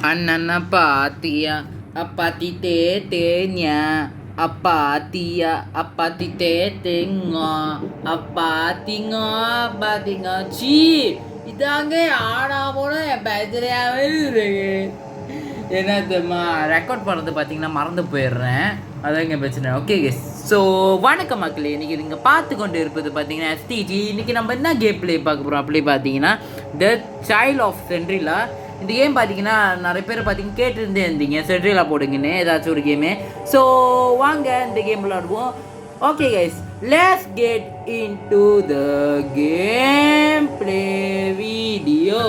Anana patia, apatite tenya, apatia, apatite tengo, apatingo, apatingo, சீ இதாங்க ஆடா போல என் பேச்சரியாகவே இருக்கு. என்ன தெரியுமா, ரெக்கார்ட் பண்ணுறது பார்த்தீங்கன்னா மறந்து போயிடுறேன். அதான் இங்கே பிரச்சனை. ஓகே கேஸ், ஸோ வணக்கம் மக்களே. இன்றைக்கி நீங்கள் பார்த்து கொண்டு இருப்பது பார்த்தீங்கன்னா எஸ்டிஜி. இன்றைக்கி நம்ம என்ன கேம் ப்ளே பார்க்க போகிறோம் அப்படி பார்த்தீங்கன்னா த சைல்ட் ஆஃப் சென்ட்ரிலா. இந்த கேம் பார்த்தீங்கன்னா நிறைய பேர் பார்த்தீங்கன்னா கேட்டுருந்தே இருந்தீங்க சென்ட்ரிலா போடுங்கன்னு ஏதாச்சும் ஒரு கேமு. ஸோ வாங்க இந்த கேம் விளாடுவோம். Okay guys, let's get into the gameplay video.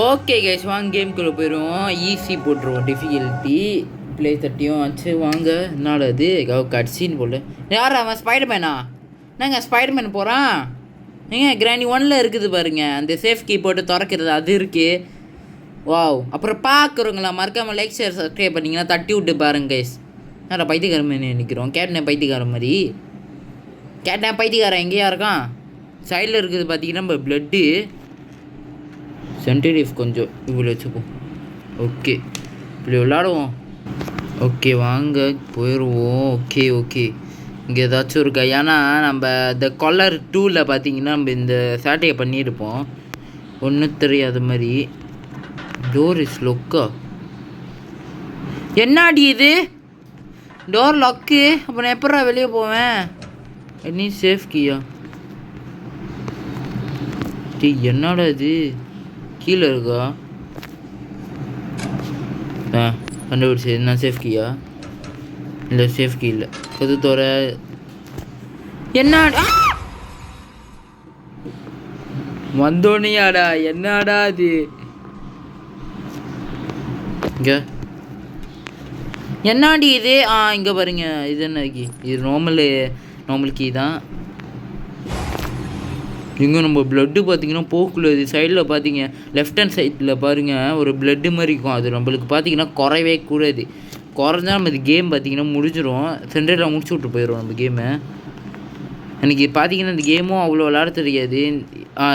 Okay guys, வாங்க கேம்குள்ளே போயிடுவோம். ஈஸி போட்டுருவோம், டிஃபிகல்ட்டி ப்ளே தட்டியும் ஆச்சு. வாங்க, என்னடா அது கட்சின்னு போல. யார் அவன்? ஸ்பைடர்மேனா? என்னங்க ஸ்பைடர்மேன் போகிறான்? ஏங்க கிராண்டி 1ல் இருக்குது பாருங்க, அந்த சேஃப் கீ போட்டு திறக்கிறது அது இருக்குது. வாவ். அப்புறம் பார்க்குறவங்களா மறக்காமல் லைக் ஷேர் சப்ஸ்கிரைப் பண்ணிங்கன்னா தட்டி விட்டு பாருங்க கைஸ். யாரா பைத்தியக்கார மாதிரி நிற்கிறோம்? கேட்டேன் பைத்தியக்கார மாதிரி. கேட்டேன் பைத்தியக்காரன் எங்கேயா இருக்கான்? சைடில் இருக்குது பார்த்தீங்கன்னா நம்ம ப்ளட்டு சென்டிடிஃப் கொஞ்சம் இவ்வளோ வச்சுப்போம். ஓகே, இப்படி விளாடுவோம். ஓகே வாங்க போயிடுவோம். ஓகே ஓகே, இங்கே ஏதாச்சும் இருக்கா? ஏன்னா நம்ம இந்த கொல்லர் 2ல் பார்த்தீங்கன்னா நம்ம இந்த சேட்டையை பண்ணியிருப்போம், ஒன்றும் தெரியாத மாதிரி. டோர் இஸ் லொக்கா? என்னாடி இது? Door lock. அப்போ நான் எப்படா வெளியே போவேன்? நீ சேஃப் கீயா? டி என்னடா இது கீழே இருக்கா? கண்டுபிடிச்சி என்ன சேஃப் கீயா? இல்லை சேஃப் கீ இல்லை. கது தோற என்னடா வந்தோனியாடா? என்னடா அது? இங்கே என்னாடி இது? இங்கே பாருங்க, இது என்ன கீ? இது நார்மல் கீ தான். இங்கே நம்ம ப்ளட்டு பார்த்தீங்கன்னா போக்குள்ள இது சைடில் பார்த்தீங்க, லெஃப்ட் ஹேண்ட் சைடில் பாருங்கள் ஒரு ப்ளட்டு மாதிரி இருக்கும். அது நம்மளுக்கு பார்த்தீங்கன்னா குறையவே கூடாது. குறைஞ்சா நம்ம இது கேம் பார்த்தீங்கன்னா முடிஞ்சிடும். சென்டரில் முடிச்சு விட்டு போயிடும் நம்ம கேமு. எனக்கு பார்த்தீங்கன்னா இந்த கேமும் அவ்வளோ விளாட தெரியாது.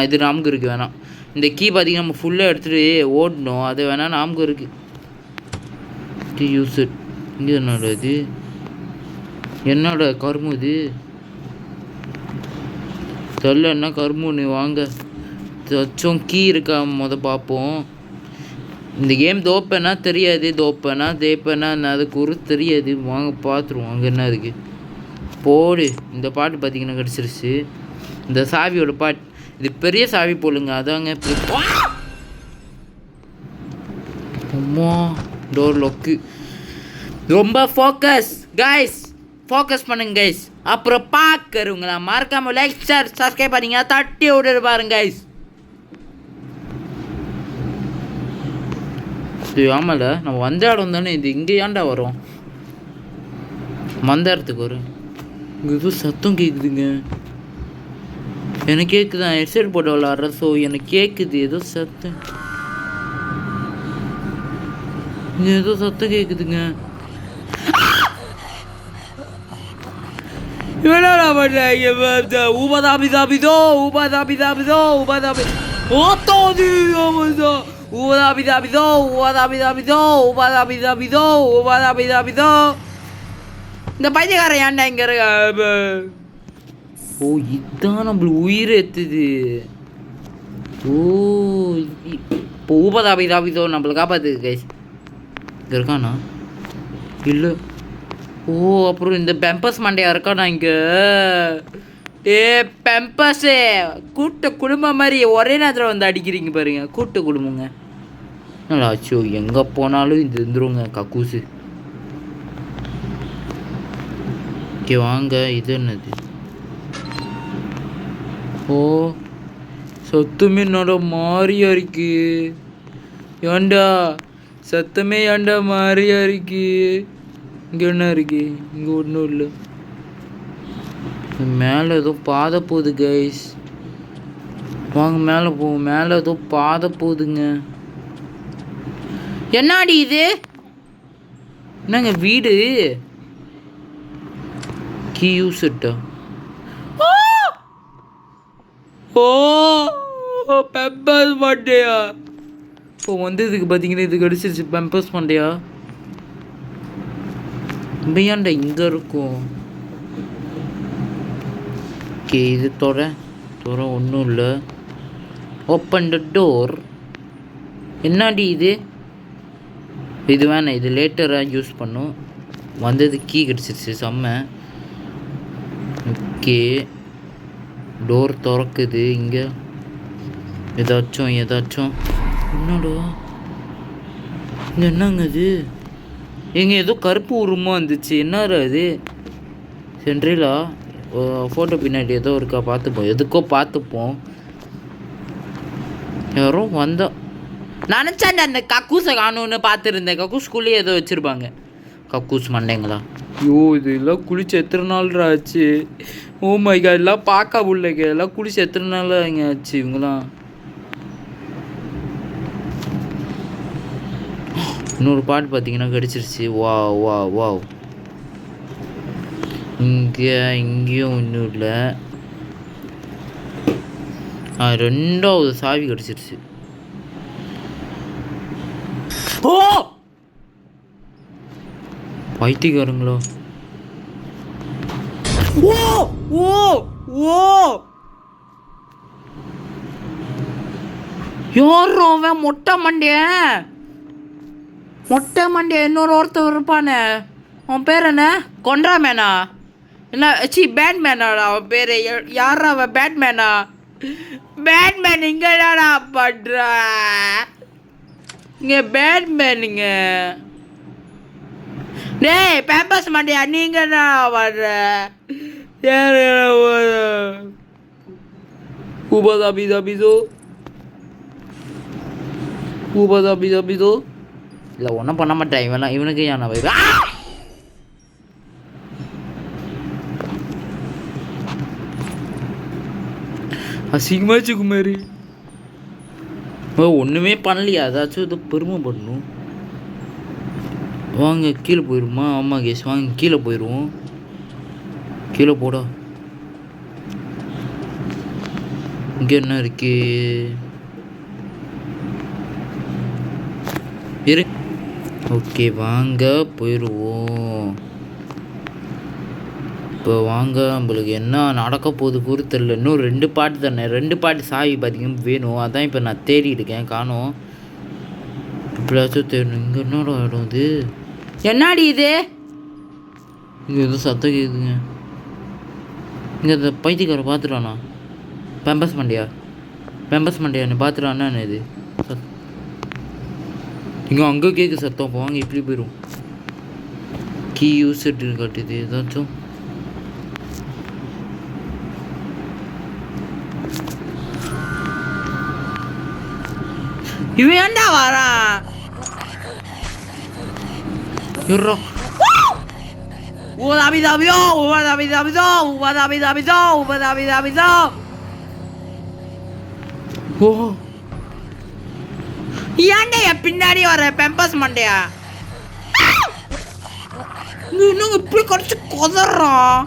இது நாமக்கு இருக்குது வேணாம். இந்த கீ பார்த்தீங்கன்னா நம்ம ஃபுல்லாக எடுத்துகிட்டு ஓடணும், அது வேணால் நாமக்கு இருக்குது. யூஸ் இங்கே என்னோட இது? என்னோட கரும்பு இது தெரியல. என்ன கரும்புன்னு? வாங்க ஏதாச்சும் கீ இருக்கா பார்ப்போம். இந்த கேம் தோப்பேனா தெரியாது, தோப்பேனா தேப்பேனா அது குறு தெரியாது. வாங்க பார்த்துருவோம் அங்கே என்ன இருக்குது. போடு. இந்த பாட்டு பார்த்தீங்கன்னா கிடச்சிருச்சு. இந்த சாவியோட பாட்டு, இது பெரிய சாவி போலுங்க. அதாங்க அம்மா டோர் லொக்கு. ரொம்ப ஃபோக்கஸ் கைஸ், ஃபோக்கஸ் பண்ணுங்க கைஸ். அப்புறம் பார்க்குறவங்களா மறக்காம லைக் ஷேர் சப்ஸ்கிரைப் பண்ணிங்க தட்டி விட்டு பாருங்க கைஸ். ஆமாம்ல, நம்ம வந்த இடம் தானே இது. இங்கே ஏன்டா வரும்? வந்த இடத்துக்கு வரும். இங்கே எதுவும் சத்தம் கேட்குதுங்க. எனக்கு கேட்குதான், ஹெட்செட் போட்டு விளாட்றேன். ஸோ எனக்கு கேட்குது ஏதோ சத்தம். இங்கே ஏதோ சத்தம் கேட்குதுங்க. என்னடா பண்ணுறாங்க? ஊபதாபிதாபிதோ ஊபதாபிதாபிதோ ஊபதாபி ஓத்தோதி ஓமதோ ஊபதாபிதாபிதோ ஊபதாபிதாபிதோ ஊபதாபிதாபிதோ ஊபதாபிதாபிதோ. இந்த பைத்தியக்காரன் ஏன்டா இங்கே இருக்க? ஓ இதுதான் நம்மளுக்கு உயிர் ஏற்றுது. ஓ இப்போ ஊபதாபிதாபிதோ நம்மளை காப்பாற்றுது கைஸ். இங்கே இருக்கானா? இல்லை. ஓ அப்புறம் இந்த பெம்பஸ் மண்டையா இருக்காண்ணா இங்கே? பெம்பஸு கூட்ட குடும்பம் மாதிரி ஒரே நேரத்தில் வந்து அடிக்கிறீங்க பாருங்க. கூட்ட குடும்பங்க. நல்லா ஆச்சோ, எங்கே போனாலும் இது இருந்துருங்க கக்கூசு. ஓகே வாங்க, இது என்னது? ஓ சத்தமே என்னோட மாறியா இருக்கு. ஏண்டா சத்தமே ஏண்டா மாறியா இருக்கு? இங்கே என்ன இருக்கு? இங்கே ஒன்றும் இல்லை. மேலே ஏதோ பாதை போகுது கைஸ். வாங்க மேலே போவோம். மேலே ஏதோ பாதை போகுதுங்க. என்னாடி இது? என்னங்க வீடு? கீ யூஸ்டா. ஓ பெம்பர்ஸ் மண்டையா. இப்போ வந்ததுக்கு பார்த்தீங்கன்னா இது கடிச்சிருச்சு. பெம்பர்ஸ் மண்டையா ஏன்டா இங்கே இருக்கும். ஓகே இது தோற ஒன்றும் இல்லை. Open the door. என்னாடி இது வேணாம், இது லேட்டராக யூஸ் பண்ணும். வந்தது கீ கிடச்சிருச்சு செம்ம. ஓகே டோர் திறக்குது. இங்கே ஏதாச்சும் என்னடா இங்கே என்னங்க அது. எங்கே ஏதோ கருப்பு உருவமாக இருந்துச்சு. என்னடா அது. சென்ட்ரிலா ஃபோட்டோ பின்னாடி ஏதோ இருக்கா பார்த்துப்போம். எதுக்கோ பார்த்துப்போம். யாரோ வந்தா நினச்சாண்ட அந்த கக்கூஸை காணுன்னு பார்த்துருந்தேன். கக்கூஸ்குள்ளேயே ஏதோ வச்சுருப்பாங்க. கக்கூஸ் மண்டைங்களா. ஐயோ இதெல்லாம் குளிச்சு எத்தனை நாள் ஆச்சு. ஓ மை காட் எல்லாம் பார்க்க உள்ளங்க. எல்லாம் குளிச்சு எத்தனை நாள் இங்கே ஆச்சு இவங்களாம். இன்னொரு பாட்டு பார்த்தீங்கன்னா கிடச்சிருச்சு. வா வா வா. இங்கேயும் ஒன்றும் இல்லை. ரெண்டாவது சாவி கிடச்சிருச்சு. ஓ பைத்தியக்காரங்களோ. ஓ ஓ ஓ யாரோ அவன் மொட்டை மண்டைய இன்னொரு ஒருத்தர் இருப்பானே. அவன் பேர் என்ன? கொன்றாமேனா என்ன? பேட்மேனாடா அவன் பேர். யாரா அவன்? பேட்மேனா? பேட்மேன் இங்கடாடா பண்ற. இங்கே பேட்மேனுங்க. டேய் பேம்பர்ஸ் மாட்டியா நீங்கடா வர்ற. ஊபதாபிதோ இல்லை ஒன்றும் பண்ண மாட்டேன். இவனுக்கு ஏன் வயிறு அசிங்கமாச்சு குமாரி. ஒன்றுமே பண்ணலையா? ஏதாச்சும் இது பெருமை பண்ணணும். வாங்க கீழே போயிடுமா? ஆமாம் கேஸ் வாங்க கீழே போயிடுவோம். கீழே போடா. இங்கே என்ன இருக்கு? ஓகே வாங்க போயிடுவோம். இப்போ வாங்க. நம்மளுக்கு என்ன நடக்க போகுது கூறு தெரியல. இன்னும் 2 பாட்டு தானே. 2 பாட்டு சாவி பார்த்தீங்கன்னா வேணும். அதான் இப்போ நான் தேடி இருக்கேன். காணோம். இப்படியாச்சும் தேடணும். இங்கே என்னோட இடம் இது. என்னாடி இது? இங்கே எதுவும் சத்தம் கேட்குதுங்க. இங்கே இந்த பைத்தியக்காரை பார்த்துட்டானா? பெம்பர்ஸ் மண்டியா நீ பார்த்துட்டானா என்ன இது? இங்கே அங்கே கேட்கு சத்தம். அப்போ வாங்க இப்படி போயிடும். கீ யூஸ் காட்டுது. ஏதாச்சும் இவன் ஏன்டா வரான்? ஏன்டா பின்னாடி வர பெம்பர்ஸ் மண்டையா? இன்னும் இப்படி குறைச்சு கொதறான்.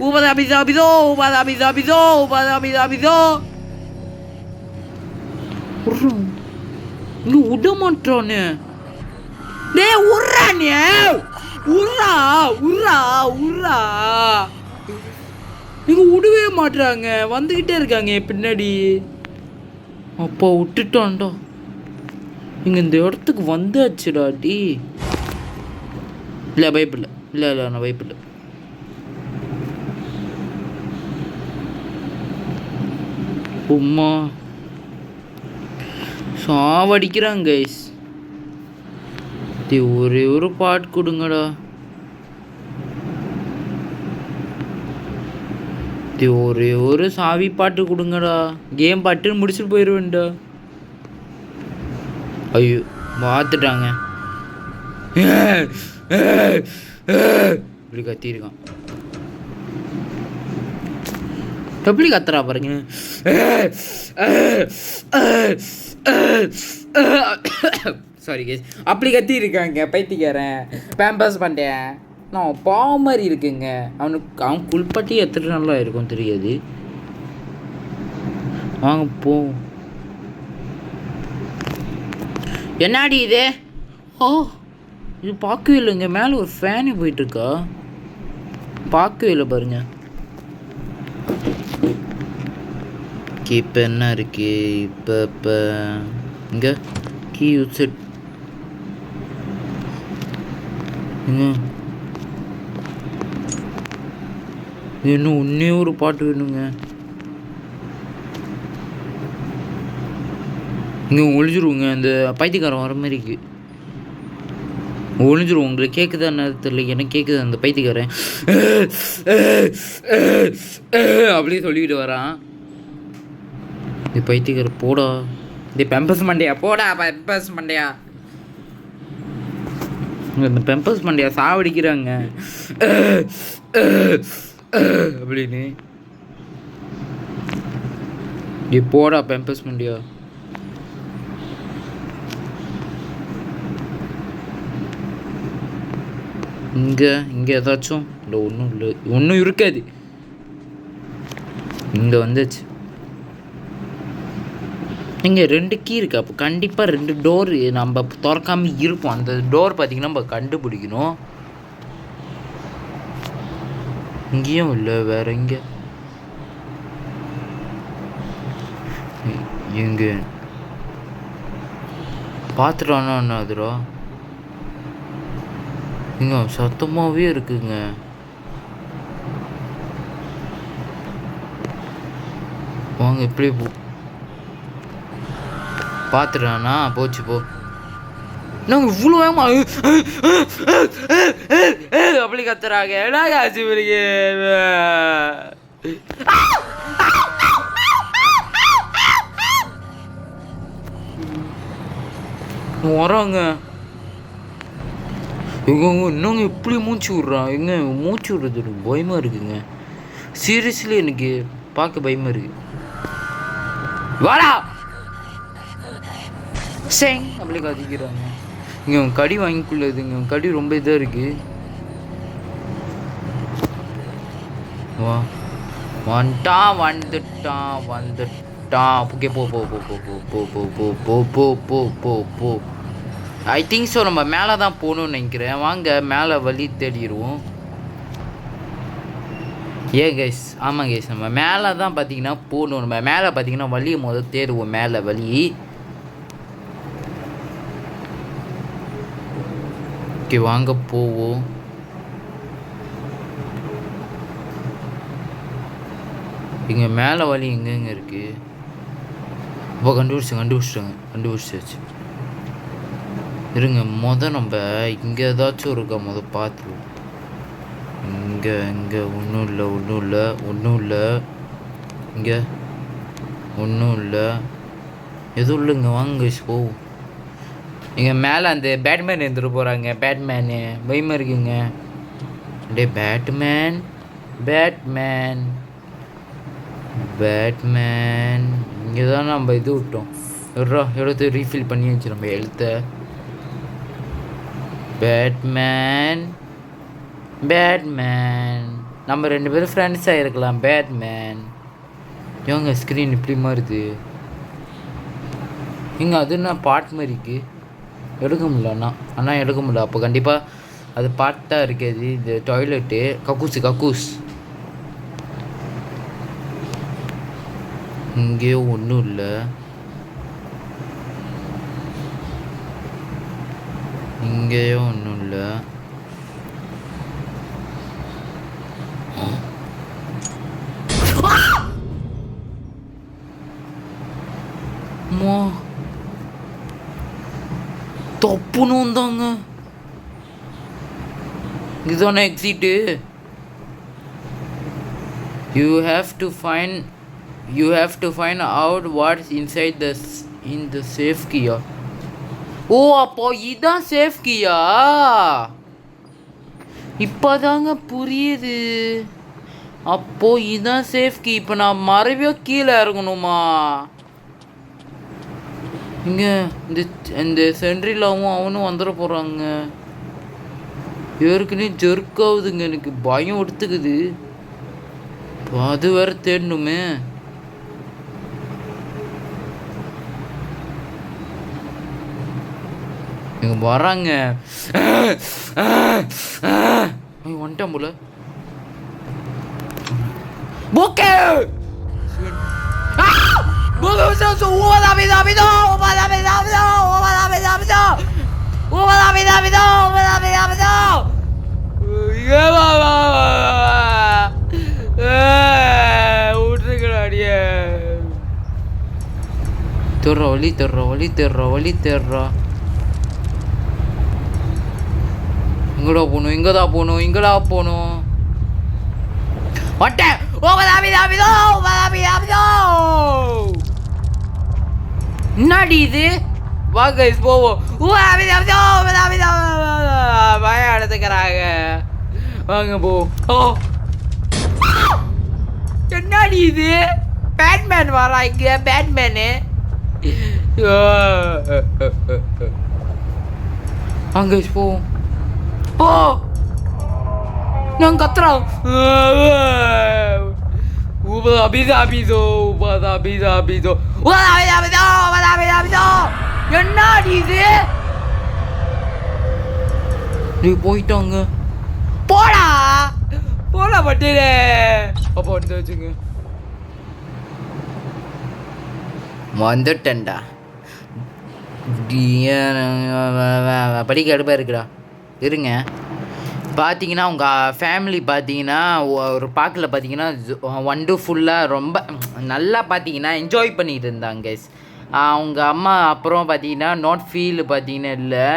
ஊபதாபிதோ இங்க விட மாட்டானே. டே உர்றானே. உர்றா நீங்க விடவே மாட்டுறாங்க. வந்துக்கிட்டே இருக்காங்க பின்னாடி. அப்பா விட்டுட்டான்டா. இங்கே இந்த இடத்துக்கு வந்தாச்சுடா. டி இல்லை பயப்பில்லை. இல்லை நான் பயப்பில்லை. உம்மா சாவடிக்கிறாங்க கைஸ். ஒரே ஒரு பாட்டு கொடுங்கடா. ஒரே ஒரு சாவி பாட்டு கொடுங்கடா. கேம் பாட்டுன்னு முடிச்சுட்டு போயிடுவேன்டா. ஐயோ பார்த்துட்டாங்க. இப்படி கத்திருக்கான். எப்படி கத்துறா பாருங்க. Sorry case. அப்படி கத்தி இருக்காங்க பைத்தியக்காரன். பேம்பர்ஸ் பண்ணிட்டேன். நான் பாவம் மாதிரி இருக்குங்க. அவன் குளிப்பாட்டி எத்தனை நாளாக இருக்கும் தெரியாது. வாங்க போ. என்னாடி இது? ஓ, இது பார்க்கவே இல்லைங்க. மேலே ஒரு ஃபேனு போயிட்டுருக்கா, பார்க்கவே இல்லை பாருங்க. இப்போ என்ன இருக்கு? இப்போ இங்கே கீ செட் இன்னும் ஒன்றே ஒரு பாட்டு வேணுங்க. இங்கே ஒழிஞ்சிருவோங்க. அந்த பைத்தியக்காரன் வர மாதிரிக்கு ஒழிஞ்சிருவோம். உங்களுக்கு கேட்குதா என்ன தெரியல, எனக்கு கேட்குது. அந்த பைத்தியக்காரன் அப்படி சொல்லிக்கிட்டு வரான். இது பைத்தியக்காரன் போடா, இது பெம்பஸ் மண்டையா, போடா பெம்பஸ் மண்டையா. இந்த பெம்பஸ் மண்டையா சாவடிக்கிறாங்க அப்படின்னு. நீ போடா பெம்பஸ் மண்டையா. இங்கே ஏதாச்சும் இல்லை, ஒன்றும் இல்லை, ஒன்றும் இருக்காது. இங்கே வந்துச்சு. இங்கே 2 கீ இருக்குது. அப்போ கண்டிப்பாக 2 டோர் நம்ம திறக்காமல் இருப்போம். அந்த டோர் பார்த்திங்கன்னா நம்ம கண்டுபிடிக்கணும். இங்கேயும் இல்லை, வேற எங்கே? இங்கே பார்த்துட்டோன்னா என்ன அதுரா? இங்கே சத்தமாகவே இருக்குங்க. வாங்க எப்படி போ. பார்த்துட்டானா? போச்சு போ. நாங்கள் இவ்வளோ வேகமா அப்படி கத்துறாங்க. என்ன காசு இவருக்கு? வராங்க. எங்க இன்னும் எப்படி மூச்சு விட்றான்? எங்க மூச்சு விடுறது எனக்கு பயமாக இருக்குங்க. சீரியஸ்லி எனக்கு பார்க்க பயமாக இருக்கு. வாடா சேங் அப்படி கதிக்கிறாங்க. இங்கே கடி வாங்கிக்குள்ளதுங்க. கடி ரொம்ப இதாக இருக்கு. வா வந்துட்டான். ஓகே போ போ போ போ போ போ போ போ போ போ போ போ. ஐ திங்க் ஸோ நம்ம மேலே தான் போகணுன்னு நினைக்கிறேன். வாங்க மேலே வழி தேடிடுவோம். கைஸ், ஆமாம் கைஸ், நம்ம மேலே தான் பார்த்தீங்கன்னா போகணும். நம்ம மேலே பார்த்தீங்கன்னா வழியை முதல் தேடுவோம். மேலே வழி. ஓகே வாங்க போவோம். இங்கே மேலே வழி எங்கெங்கே இருக்குது? இப்போ கண்டுபிடிச்சாச்சு. இருங்க, நம்ம இங்கே ஏதாச்சும் இருக்கா பார்த்துருவோம். இங்கே ஒன்றும் இல்லை. இங்கே ஒன்றும் இல்லை, எதுவும் இல்லைங்க. வாங்க போவோம். இங்கே மேலே அந்த பேட்மேன் இருந்துட்டு போகிறாங்க. பேட்மேனு பயமாக இருக்குங்க. டே பேட்மேன் இங்கே தான் நம்ம இது விட்டோம். எடுத்து ரீஃபில் பண்ணி வச்சு நம்ம எழுத்த. பேட்மேன் நம்ம 2 பேரும் ஃப்ரெண்ட்ஸாக இருக்கலாம். பேட்மேன் இவங்க ஸ்க்ரீன் இப்படி மாறுது. இங்கே அது என்ன பாட்டு மாதிரி இருக்குது. எடுக்க முடியல ஆனால் எடுக்க முடியல. அப்போ கண்டிப்பாக அது பாட்டு தான் இருக்காது. இது டாய்லெட்டு. கக்கூஸ். இங்கேயும் ஒன்றும் இல்லை. இங்கேயும் ஒன்றும் இல்லை. தப்புன்னு வந்தாங்க. இதுதானே exit. You have to find out what's inside the safe key. ஓ, அப்போ இதான் சேஃப் கீயா? இப்போதாங்க புரியுது. அப்போ இதான் சேஃப் கீ. இப்போ நான் மறைவியோ கீழே இறங்கணுமா? இங்கே இந்த சென்ட்ரிலாவும் அவனும் வந்துட போகிறாங்க. ஏற்கனவே ஜெர்க்காகுதுங்க, எனக்கு பயம் எடுத்துக்குது. அது வேற தேடணுமே. இங்க வராங்க. வந்துட்டான் போல. Buke! Terra. Ingada pono. What the? என்னடி இது? வா கைஸ் போவோம். பய எடுத்துக்கிறாங்க. வாங்க போ. என்னடி இது? பேட்மேன் வரா இங்க, பேட்மேனு. வாங்க கைஸ் போவோம். போ. நான் கத்துறோம். என்னடி இது? நீ போயிட்டாங்க. போடா பட்டே. அப்போ வந்து வச்சுங்க. வந்துட்டேன்டா. படிக்க அடுப்பாக இருக்குடா. இருங்க. பார்த்தீங்கன்னா உங்கள் ஃபேமிலி பார்த்தீங்கன்னா ஒரு பார்க்கில் பார்த்தீங்கன்னா ஒண்டர்ஃபுல்லாக ரொம்ப நல்லா பார்த்தீங்கன்னா என்ஜாய் பண்ணிகிட்டு இருந்தாங்க கைஸ். அவங்க அம்மா அப்புறம் பார்த்தீங்கன்னா நாட் ஃபீல் பார்த்தீங்கன்னா இல்லை.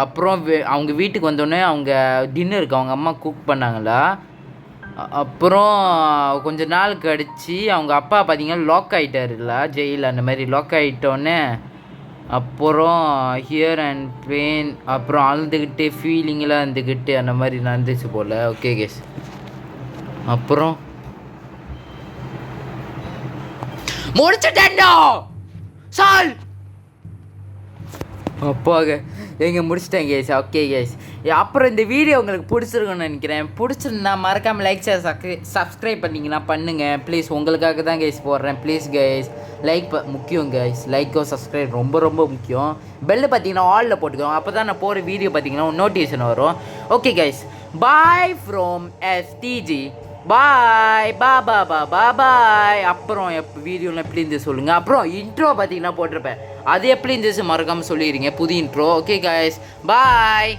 அப்புறம் அவங்க வீட்டுக்கு வந்தோடனே அவங்க டின்னருக்கு அவங்க அம்மா குக் பண்ணாங்களா. அப்புறம் கொஞ்ச நாள் கழிச்சு அவங்க அப்பா பார்த்தீங்கன்னா லாக் ஆகிட்டாருல்ல, ஜெயில் அந்த மாதிரி லாக் ஆகிட்டோன்னே அப்புறம் ஹியர் அண்ட் பெயின், அப்புறம் அழுதுகிட்டு ஃபீலிங்கெலாம் இருந்துக்கிட்டு அந்த மாதிரி நடந்துச்சு போல். Okay case. அப்புறம் முடிச்சுட்டேன்டா சால். அப்பாங்க எங்கே முடிச்சிட்டேன் கேஸ். Okay case. அப்புறம் இந்த வீடியோ உங்களுக்கு பிடிச்சிருக்குன்னு நினைக்கிறேன். பிடிச்சிருந்தா மறக்காமல் லைக் சப்ஸ்கிரைப் பண்ணிங்கன்னா பண்ணுங்கள் ப்ளீஸ். உங்களுக்காக தான் கேஸ் போடுறேன். ப்ளீஸ் கைஸ் லைக் முக்கியம் கைஸ். லைக்கோ சப்ஸ்கிரைப் ரொம்ப முக்கியம். பெல்லு பார்த்தீங்கன்னா ஆலில் போட்டுக்கோங்க. அப்போ தான் நான் போகிற வீடியோ பார்த்தீங்கன்னா நோட்டிஃபிகேஷன் வரும். Okay guys, bye from STG. பாய் பாய். அப்புறம் வீடியோலாம் எப்படி இருந்து சொல்லுங்கள். அப்புறம் இன்ட்ரோ பார்த்தீங்கன்னா போட்டிருப்பேன், அது எப்படி இருந்துச்சு மறக்காமல் சொல்லிடுங்க, புது இன்ட்ரோ. ஓகே கைஸ், பாய்.